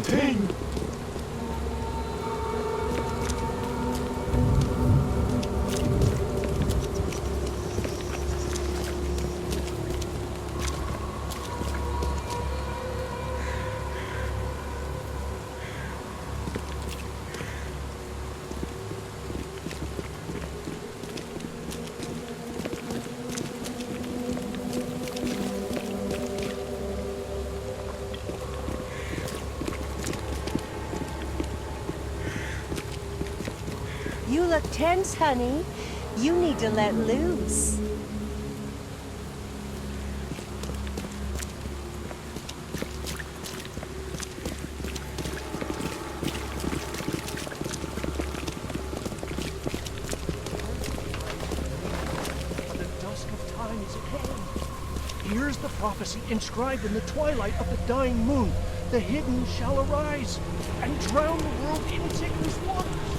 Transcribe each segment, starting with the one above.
thing! You look tense, honey. You need to let loose. The dusk of time is at hand. Here's the prophecy inscribed in the twilight of the dying moon. The hidden shall arise and drown the world in sickness waters.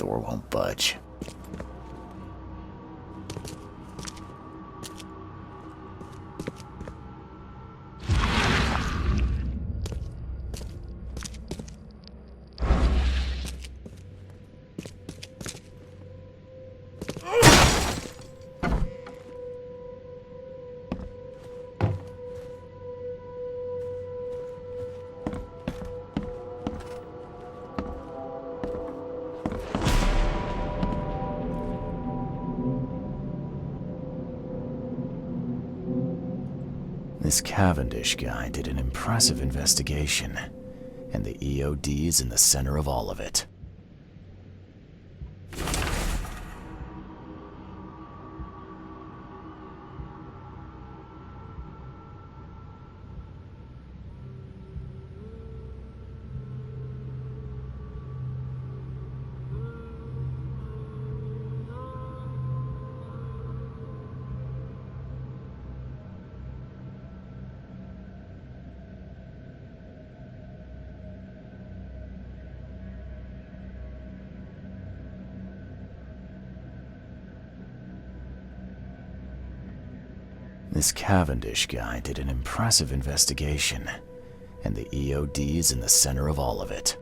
door won't budge. This Cavendish guy did an impressive investigation, and the EOD is in the center of all of it. This Cavendish guy did an impressive investigation, and the EOD is in the center of all of it.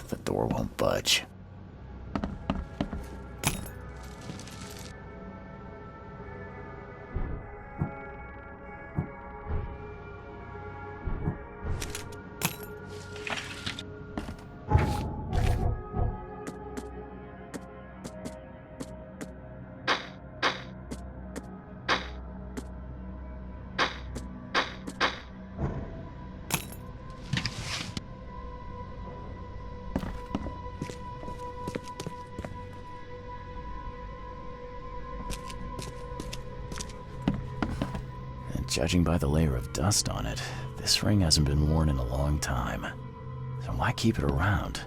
The door won't budge. Judging by the layer of dust on it, this ring hasn't been worn in a long time. So why keep it around?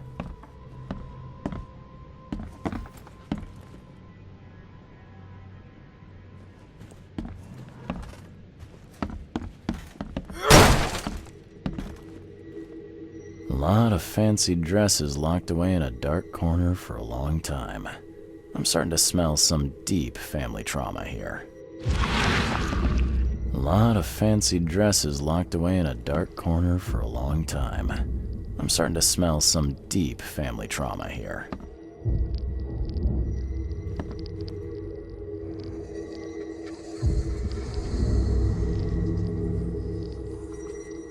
A lot of fancy dresses locked away in a dark corner for a long time. I'm starting to smell some deep family trauma here. A lot of fancy dresses locked away in a dark corner for a long time. I'm starting to smell some deep family trauma here.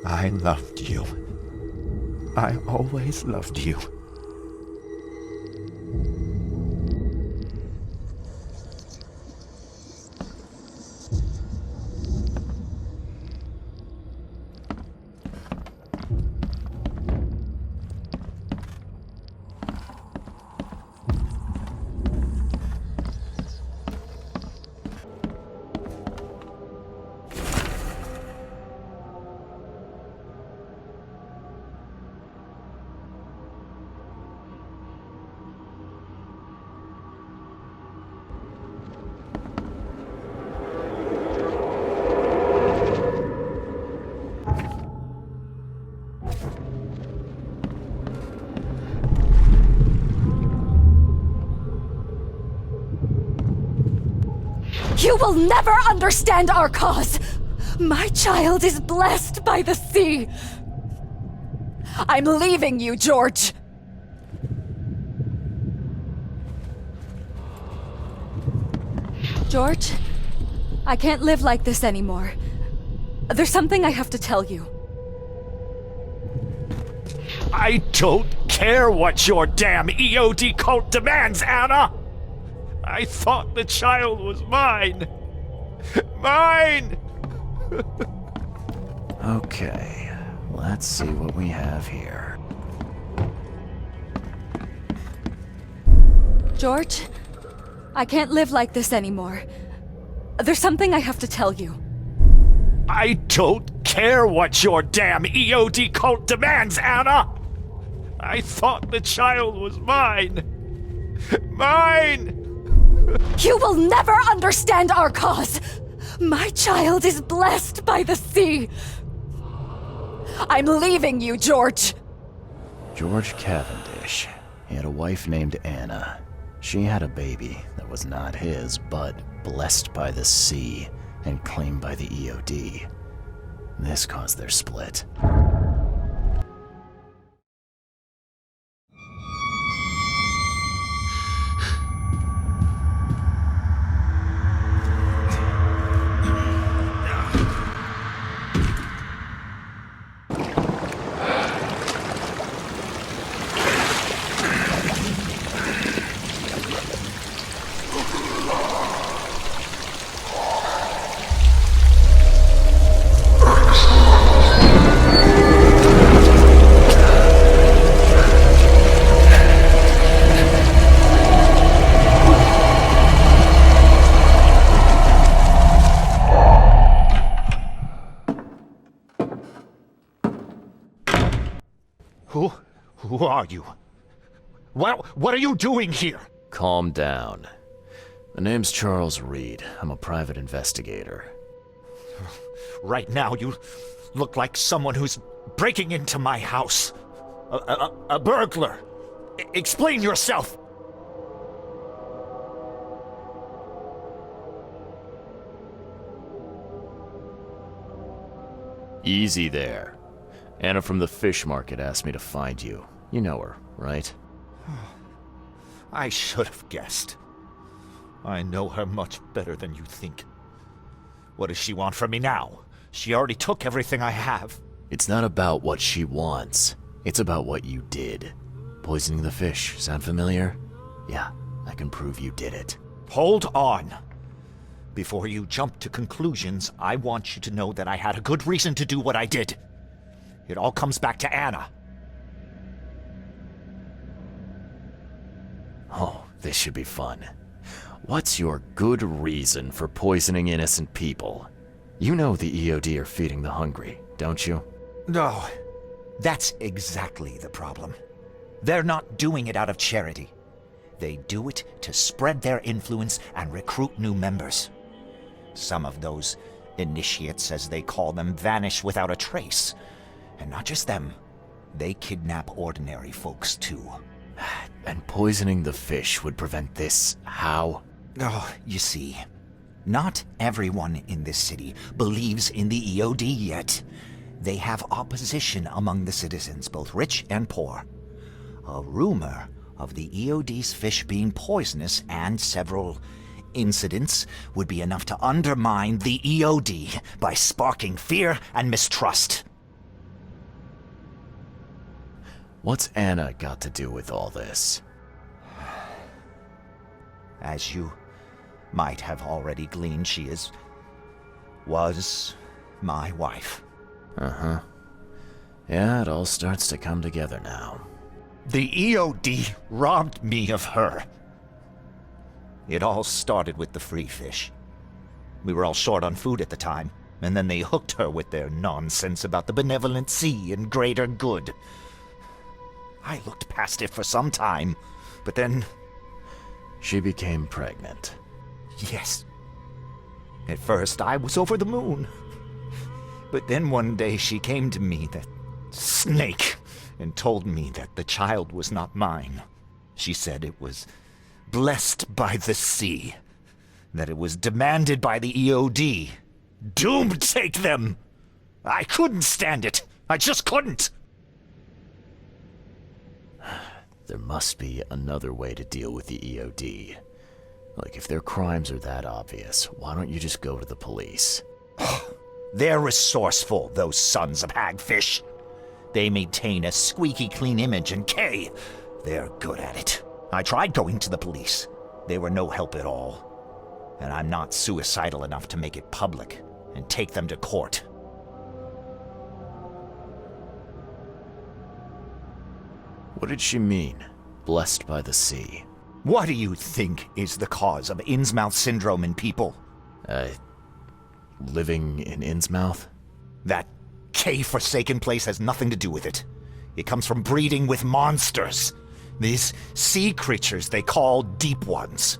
I loved you. I always loved you. You will never understand our cause! My child is blessed by the sea! I'm leaving you, George! George, I can't live like this anymore. There's something I have to tell you. I don't care what your damn EOD cult demands, Anna! I thought the child was mine! Mine! Okay, let's see what we have here. George, I can't live like this anymore. There's something I have to tell you. I don't care what your damn EOD cult demands, Anna! I thought the child was mine! Mine! You will never understand our cause! My child is blessed by the sea! I'm leaving you, George! George Cavendish. He had a wife named Anna. She had a baby that was not his, but blessed by the sea and claimed by the EOD. This caused their split. Who are you? What are you doing here? Calm down. My name's Charles Reed. I'm a private investigator. Right now, you look like someone who's breaking into my house. A burglar. Explain yourself. Easy there. Anna from the fish market asked me to find you. You know her, right? I should have guessed. I know her much better than you think. What does she want from me now? She already took everything I have. It's not about what she wants. It's about what you did. Poisoning the fish. Sound familiar? Yeah, I can prove you did it. Hold on. Before you jump to conclusions, I want you to know that I had a good reason to do what I did. It all comes back to Anna. Oh, this should be fun. What's your good reason for poisoning innocent people? You know the EOD are feeding the hungry, don't you? No, that's exactly the problem. They're not doing it out of charity. They do it to spread their influence and recruit new members. Some of those initiates, as they call them, vanish without a trace. And not just them. They kidnap ordinary folks, too. And poisoning the fish would prevent this. How? Oh, you see, not everyone in this city believes in the EOD yet. They have opposition among the citizens, both rich and poor. A rumor of the EOD's fish being poisonous and several incidents would be enough to undermine the EOD by sparking fear and mistrust. What's Anna got to do with all this? As you might have already gleaned, she was my wife. Uh-huh. Yeah, it all starts to come together now. The EOD robbed me of her. It all started with the free fish. We were all short on food at the time, and then they hooked her with their nonsense about the benevolent sea and greater good. I looked past it for some time, but then... She became pregnant. Yes. At first, I was over the moon. But then one day she came to me, that snake, and told me that the child was not mine. She said it was blessed by the sea, that it was demanded by the EOD. Doomed take them! I couldn't stand it. I just couldn't. There must be another way to deal with the EOD. Like, if their crimes are that obvious, why don't you just go to the police? They're resourceful, those sons of hagfish. They maintain a squeaky clean image, and they're good at it. I tried going to the police. They were no help at all. And I'm not suicidal enough to make it public and take them to court. What did she mean? Blessed by the sea. What do you think is the cause of Innsmouth syndrome in people? Living in Innsmouth? That K-forsaken place has nothing to do with it. It comes from breeding with monsters. These sea creatures they call Deep Ones.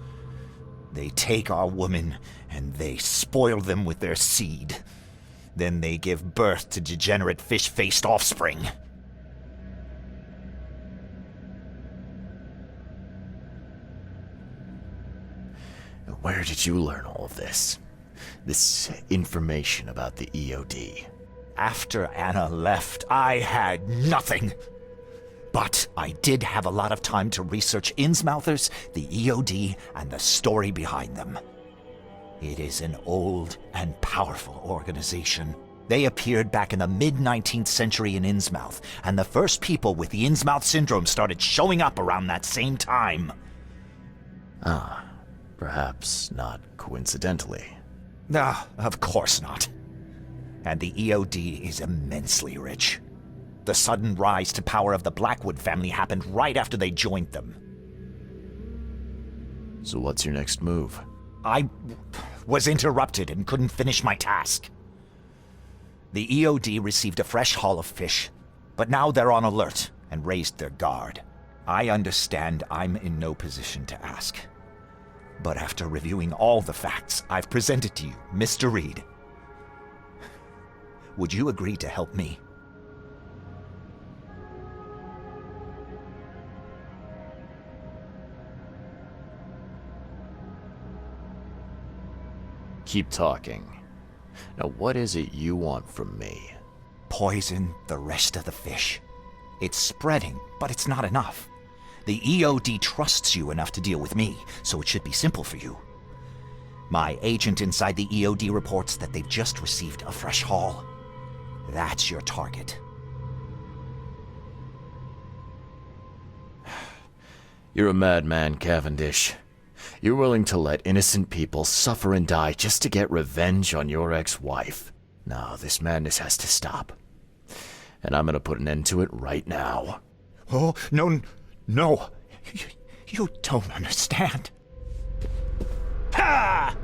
They take our women and they spoil them with their seed. Then they give birth to degenerate fish-faced offspring. Where did you learn all of this? This information about the EOD? After Anna left, I had nothing. But I did have a lot of time to research Innsmouthers, the EOD, and the story behind them. It is an old and powerful organization. They appeared back in the mid-19th century in Innsmouth, and the first people with the Innsmouth syndrome started showing up around that same time. Ah, perhaps not coincidentally. No, of course not. And the EOD is immensely rich. The sudden rise to power of the Blackwood family happened right after they joined them. So what's your next move? I was interrupted and couldn't finish my task. The EOD received a fresh haul of fish, but now they're on alert and raised their guard. I understand I'm in no position to ask. But after reviewing all the facts I've presented to you, Mr. Reed, would you agree to help me? Keep talking. Now, what is it you want from me? Poison the rest of the fish. It's spreading, but it's not enough. The EOD trusts you enough to deal with me, so it should be simple for you. My agent inside the EOD reports that they've just received a fresh haul. That's your target. You're a madman, Cavendish. You're willing to let innocent people suffer and die just to get revenge on your ex-wife. No, this madness has to stop. And I'm gonna put an end to it right now. Oh, no. You don't understand. Ha!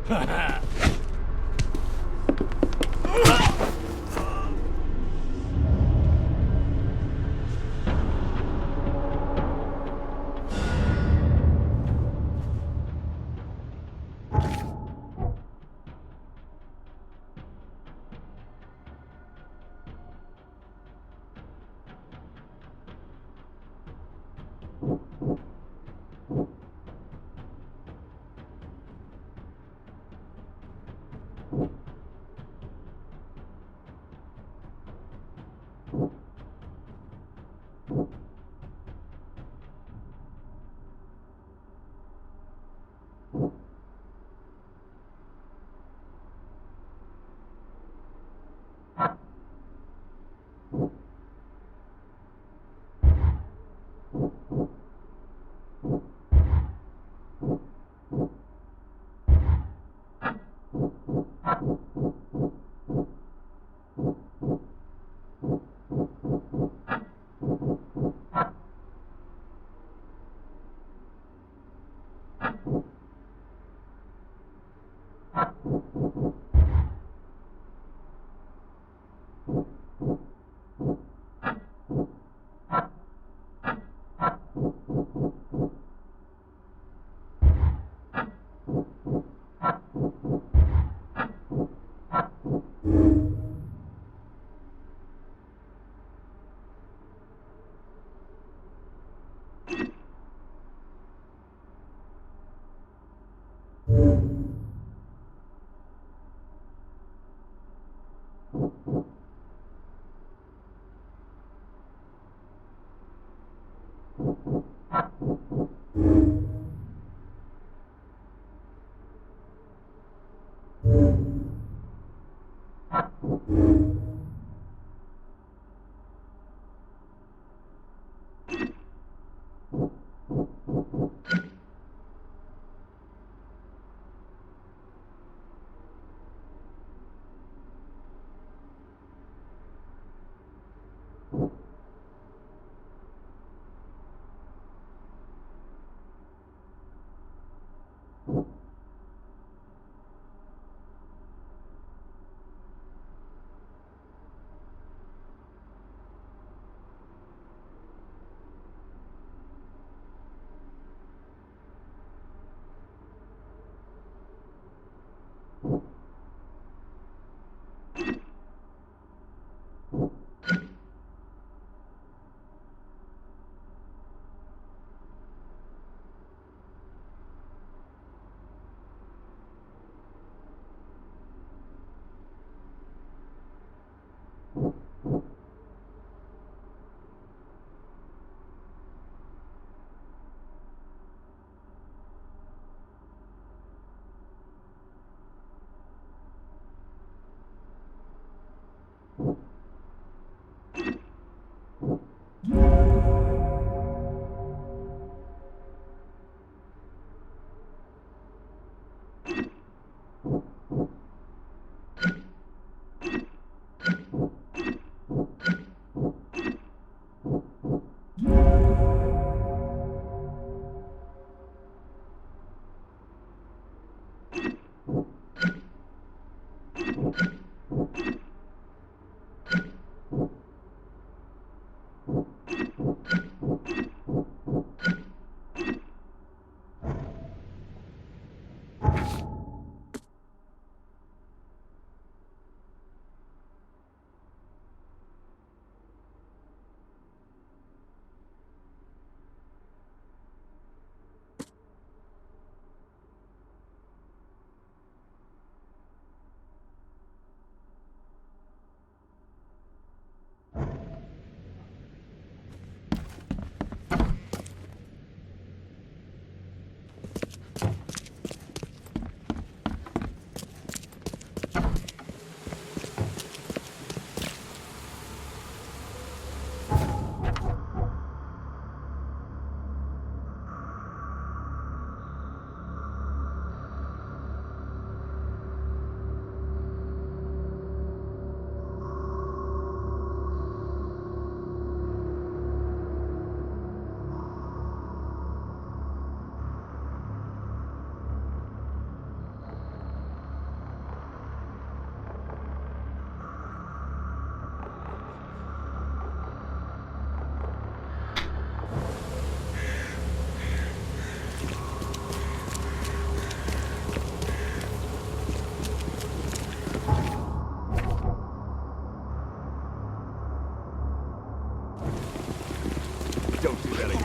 Don't do that again.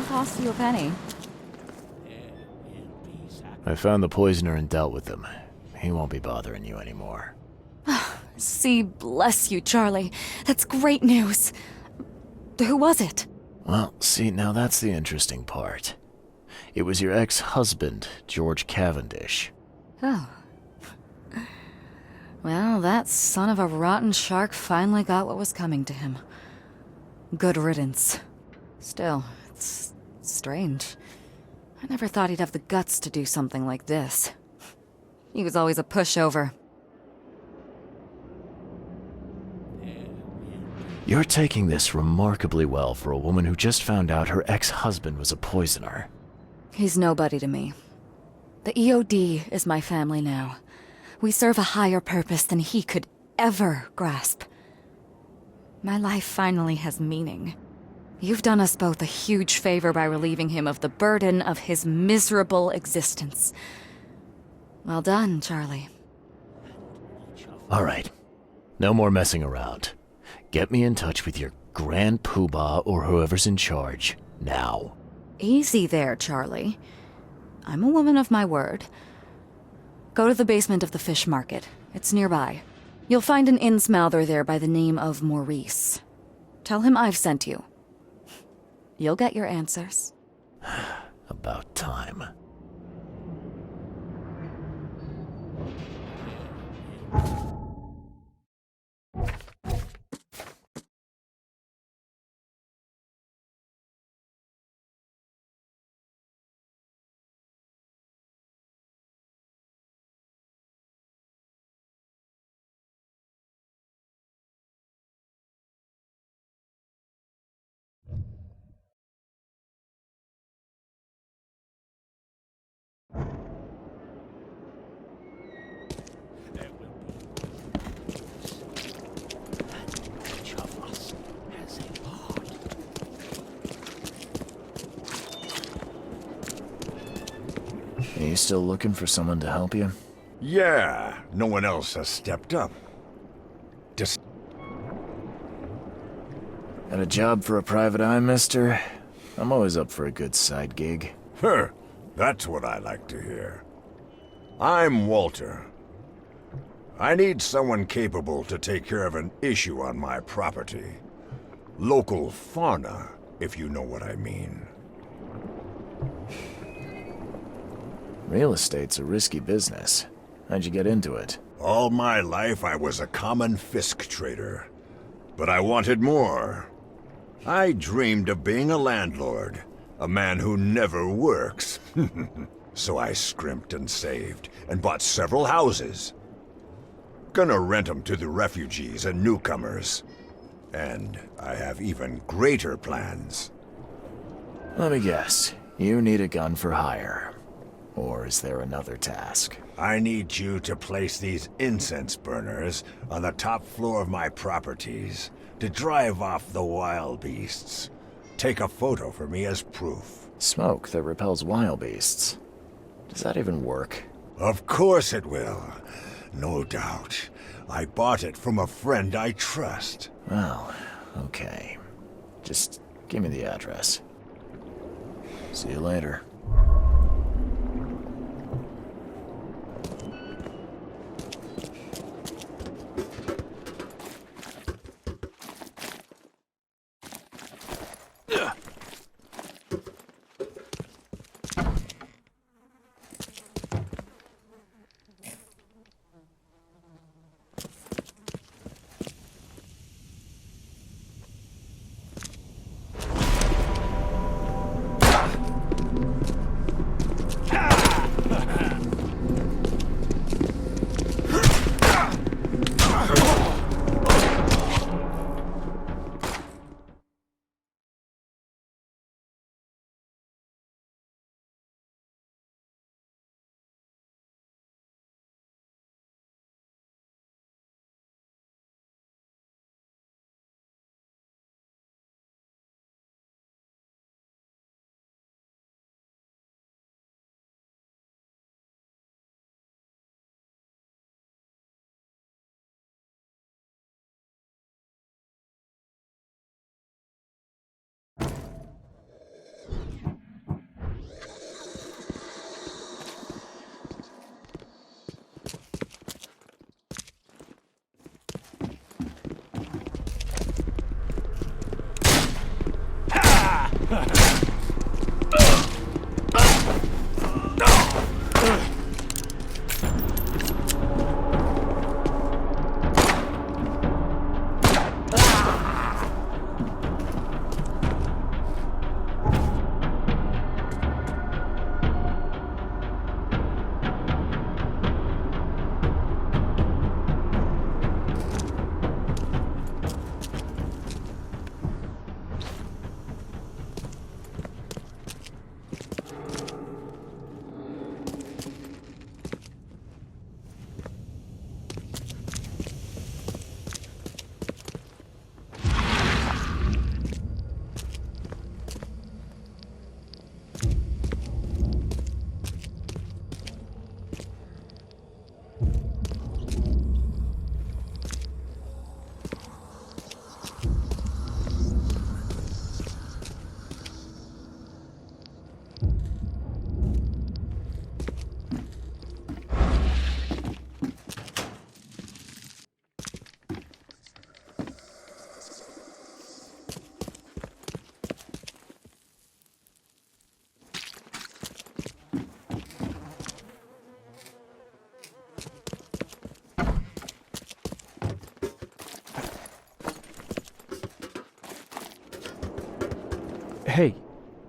Cost you a penny. I found the poisoner and dealt with him. He won't be bothering you anymore. See, bless you, Charlie. That's great news. Who was it? Well, see, now that's the interesting part. It was your ex-husband, George Cavendish. Oh. Well, that son of a rotten shark finally got what was coming to him. Good riddance. Still, it's strange. I never thought he'd have the guts to do something like this. He was always a pushover. You're taking this remarkably well for a woman who just found out her ex-husband was a poisoner. He's nobody to me. The EOD is my family now. We serve a higher purpose than he could ever grasp. My life finally has meaning. You've done us both a huge favor by relieving him of the burden of his miserable existence. Well done, Charlie. All right. No more messing around. Get me in touch with your Grand Poobah or whoever's in charge, now. Easy there, Charlie. I'm a woman of my word. Go to the basement of the fish market. It's nearby. You'll find an innsmouther there by the name of Maurice. Tell him I've sent you. You'll get your answers. About time. Are you still looking for someone to help you? Yeah, no one else has stepped up. Just... Got a job for a private eye, mister? I'm always up for a good side gig. That's what I like to hear. I'm Walter. I need someone capable to take care of an issue on my property. Local fauna, if you know what I mean. Real estate's a risky business. How'd you get into it? All my life I was a common fisk trader. But I wanted more. I dreamed of being a landlord. A man who never works. So I scrimped and saved, and bought several houses. Gonna rent them to the refugees and newcomers. And I have even greater plans. Let me guess. You need a gun for hire. Or is there another task? I need you to place these incense burners on the top floor of my properties to drive off the wild beasts. Take a photo for me as proof. Smoke that repels wild beasts. Does that even work? Of course it will. No doubt. I bought it from a friend I trust. Well, okay. Just give me the address. See you later.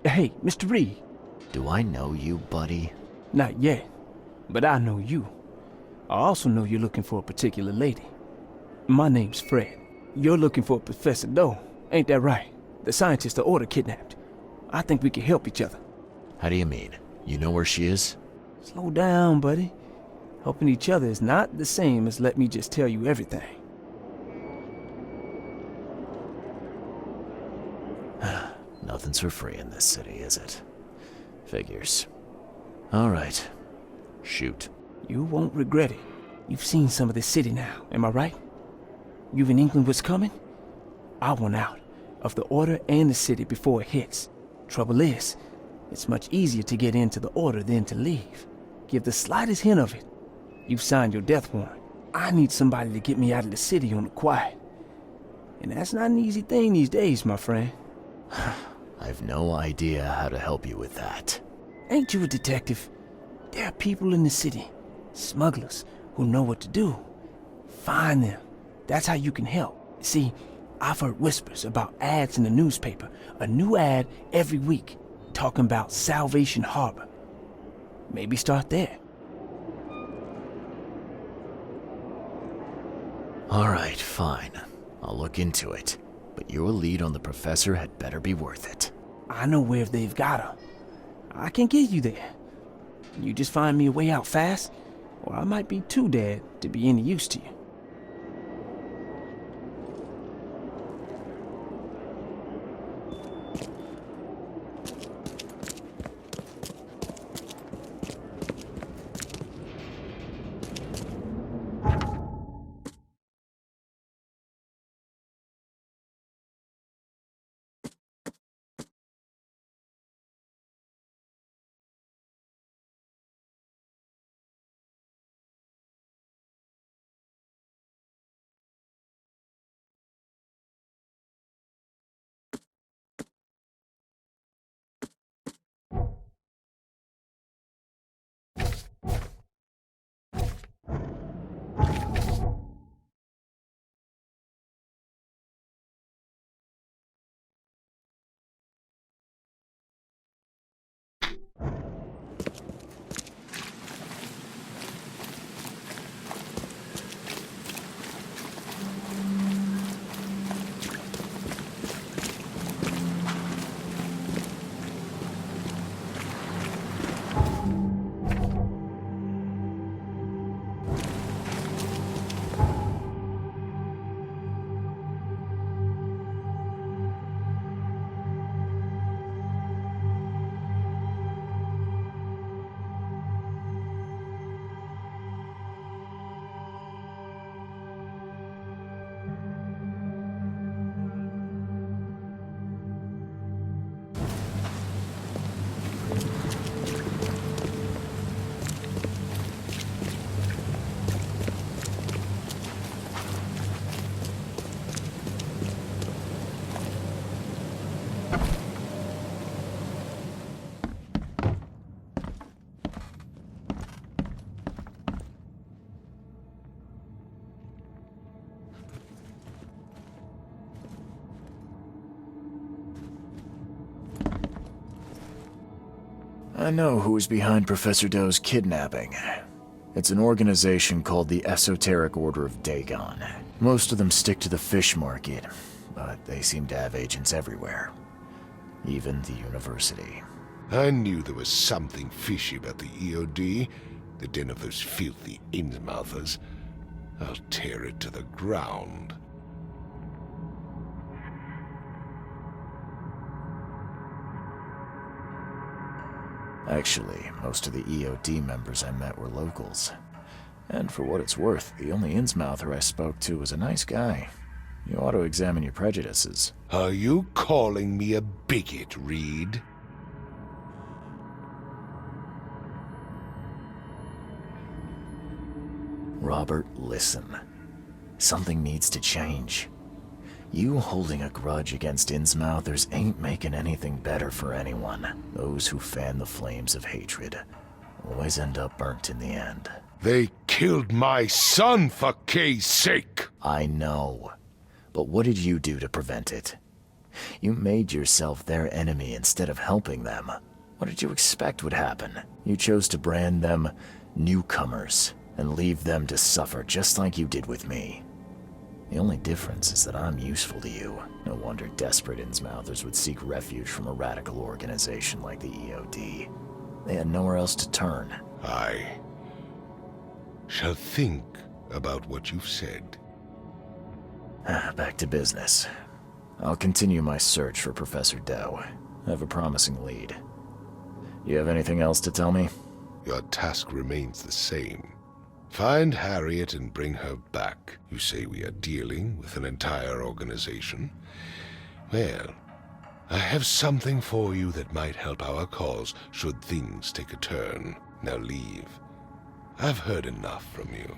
Hey, Mr. Reed. Do I know you, buddy? Not yet, but I know you. I also know you're looking for a particular lady. My name's Fred. You're looking for Professor Doe, ain't that right? The scientist the Order kidnapped. I think we can help each other. How do you mean? You know where she is? Slow down, buddy. Helping each other is not the same as let me just tell you everything. Nothing's for free in this city, is it? Figures. All right. Shoot. You won't regret it. You've seen some of this city now, am I right? You've in England what's coming? I want out of the Order and the city before it hits. Trouble is, it's much easier to get into the Order than to leave. Give the slightest hint of it, you've signed your death warrant. I need somebody to get me out of the city on the quiet. And that's not an easy thing these days, my friend. I've no idea how to help you with that. Ain't you a detective? There are people in the city, smugglers, who know what to do. Find them. That's how you can help. See, I've heard whispers about ads in the newspaper. A new ad every week, talking about Salvation Harbor. Maybe start there. All right, fine. I'll look into it. But your lead on the professor had better be worth it. I know where they've got her. I can get you there. You just find me a way out fast, or I might be too dead to be any use to you. I know who is behind Professor Doe's kidnapping. It's an organization called the Esoteric Order of Dagon. Most of them stick to the fish market, but they seem to have agents everywhere. Even the university. I knew there was something fishy about the EOD, the den of those filthy Innsmouthers. I'll tear it to the ground. Actually, most of the EOD members I met were locals. And for what it's worth, the only Innsmouther I spoke to was a nice guy. You ought to examine your prejudices. Are you calling me a bigot, Reed? Robert, listen. Something needs to change. You holding a grudge against Innsmouthers ain't making anything better for anyone. Those who fan the flames of hatred always end up burnt in the end. They killed my son, for Kay's sake! I know. But what did you do to prevent it? You made yourself their enemy instead of helping them. What did you expect would happen? You chose to brand them newcomers and leave them to suffer just like you did with me. The only difference is that I'm useful to you. No wonder desperate Innsmouthers would seek refuge from a radical organization like the EOD. They had nowhere else to turn. I shall think about what you've said. Back to business. I'll continue my search for Professor Doe. I have a promising lead. You have anything else to tell me? Your task remains the same. Find Harriet and bring her back. You say we are dealing with an entire organization? Well, I have something for you that might help our cause should things take a turn. Now leave. I've heard enough from you.